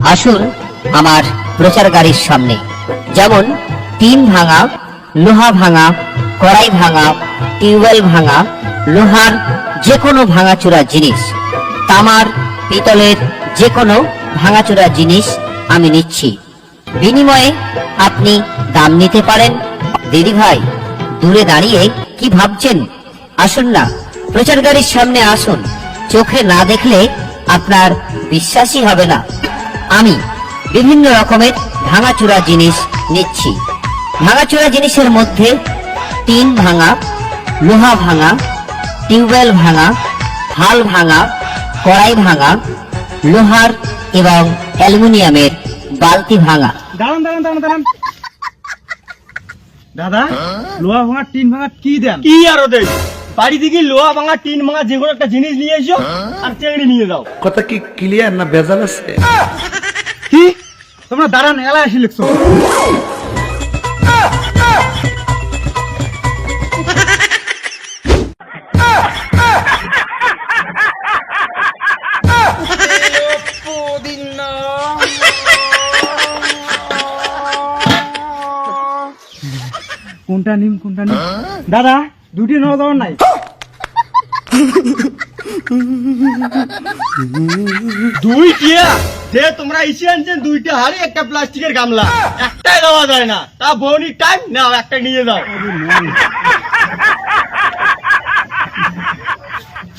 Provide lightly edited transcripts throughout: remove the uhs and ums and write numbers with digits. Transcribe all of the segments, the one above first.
আসুন আমার প্রচার গাড়ির সামনে, যেমন টিন ভাঙা, লোহা ভাঙা, কড়াই ভাঙা, টিউবওয়েল ভাঙা, লোহার যে কোনো ভাঙাচোরা জিনিস, তামার পিতলের যে কোনো ভাঙাচোরা জিনিস আমি নিচ্ছি। বিনিময়ে আপনি দাম নিতে পারেন। দিদি ভাই, দূরে দাঁড়িয়ে কি ভাবছেন? আসুন না, প্রচার গাড়ির সামনে আসুন। চোখে না দেখলে আপনার বিশ্বাসই হবে না। আমি বিভিন্ন রকমের ভাঙাচোরা জিনিস নিচ্ছি। ভাঙাচোরা জিনিসের মধ্যে টিন ভাঙা, লোহা ভাঙা, টিউবওয়েল ভাঙা, হাল ভাঙা, কড়াই ভাঙা, লোহার এবং অ্যালুমিনিয়ামের বালতি ভাঙা। দাঁড়ান দাঁড়ান দাঁড়ান দাঁড়ান দাদা, লোহা ভাঙা টিন ভাঙা কি দেন? কি আরো দেই? বাড়ি থেকে লোহা ভাঙা টিন ভাঙা যে কোনো একটা জিনিস নিয়ে এসো আর চেংড়ি নিয়ে যাও। কথা কি ক্লিয়ার না ভেজাল আছে? কি তোমরা দাঁড়ান, এলা এসে লিখছো। কোনটা নিম কোনটা নিম? দাদা, দুটি নেওয়া যাওয়ার নাই। দুই টিয়া যে তোমরা এসে আনছেন, দুইটা হাড়ি একটা প্লাস্টিকের গামলা, একটাই দেওয়া যায় না। তা বউনির টাইম নাও, একটা নিয়ে যাও।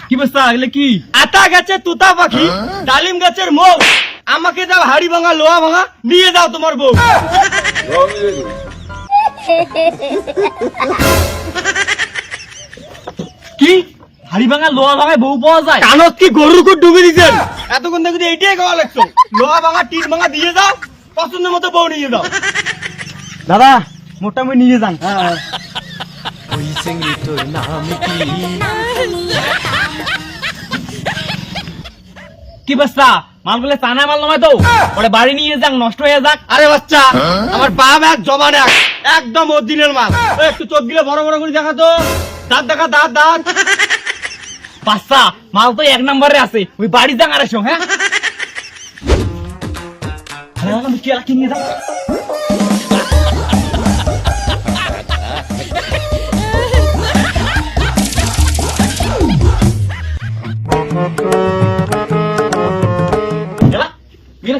কি বস্তা এগুলো কি? আতা গাছের তোতা পাখি, ডালিম গাছের মৌ। আমাকে দাও হাড়ি ভাঙা লোহা ভাঙা, নিয়ে যাও তোমার বউ। কি হাড়ি ভাঙা লোহা ভাঙায় বউ পাওয়া যায়? কানত কি গরুর কুট ডুবে দিচ্ছেন? এতক্ষণ দেখি এইটাই খাওয়া লাগছো। লোহা ভাঙা টিন ভাঙা দিয়ে যাও, পছন্দ মতো বউ নিয়ে যাও। দাদা, মোটামুটি নিয়ে যান। কি বাচ্চা, মালগুলো চানা মাল নয় তো? ওরে বাড়ি নিয়ে যাক, নষ্ট হয়ে যাক। আরে বাচ্চা, আমার বাপ এক জমান এক, একদম ওর দিনের মাল। একটু চোখ গিলে বড় বড় করে দেখা তো, দাঁত দেখা, দাঁত দাঁত। বাচ্চা, মাল তো এক নম্বরে আছে, ওই বাড়ি যাক আর এসো। হ্যাঁ, কি নিয়ে যাও।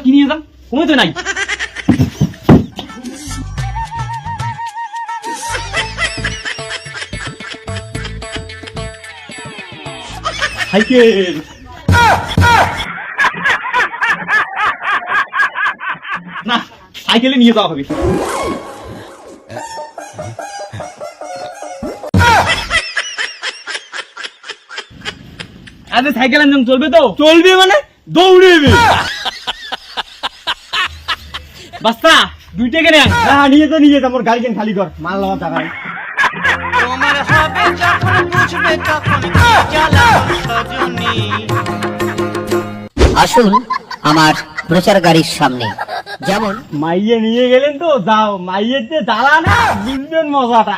কি নিয়ে যান? কোনো তো নাই। সাইকেল না, সাইকেলে নিয়ে যাওয়া হবে। আরে সাইকেল আনজন চলবে তো? চলবে মানে দৌড়েবে। বাস্তা, দুইটা কেন? হ্যাঁ, নিয়ে তো নিয়ে যা, মোর গাড়ি কেন খালি কর, মাল লাগার টাকা নেই। তোমার হবে যখন বুঝবে তখন জ্বালা সজনী। আসুন আমার প্রচার গাড়ির সামনে, যেমন মাইয়ে নিয়ে গেলেন তো যাও, মাইয়ের যে জ্বালা না, বুঝবেন মজাটা।